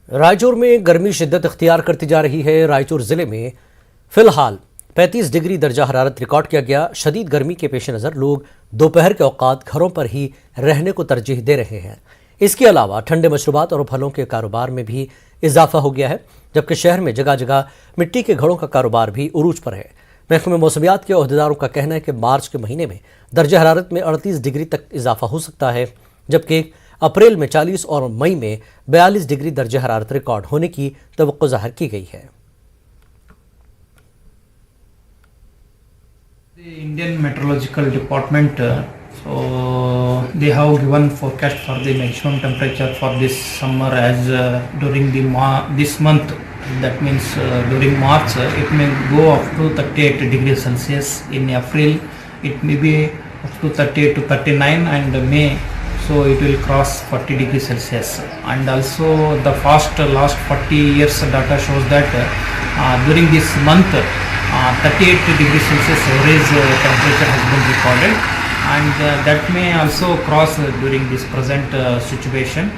रायचूर में गर्मी शिद्दत इख्तियार करती जा रही है। रायचूर जिले में फिलहाल 35 डिग्री दर्जा हरारत रिकॉर्ड किया गया। शदीद गर्मी के पेश नज़र लोग दोपहर के औकात घरों पर ही रहने को तरजीह दे रहे हैं। इसके अलावा ठंडे मशरूबात और फलों के कारोबार में भी इजाफा हो गया है, जबकि शहर में जगह जगह मिट्टी के घड़ों का कारोबार भी उरूज पर है। महकमे मौसमियात के ओहदेदारों का कहना है कि मार्च के महीने में दर्जा हरारत में 38 डिग्री तक इजाफा हो सकता है, जबकि अप्रैल में 40 और मई में 42 डिग्री दर्जा हरारत रिकॉर्ड होने की तवक्को जाहिर की गई है। The Indian Meteorological Department, so they have given forecast for the maximum temperature for this summer as during the this month. That means during March it may go up to 38 degrees Celsius. In April it may be up to 38 to 39, and May so it will cross 40 degrees Celsius. And also the last 40 years data shows that during this month 38 degrees Celsius average temperature has been recorded, and that may also cross during this present situation.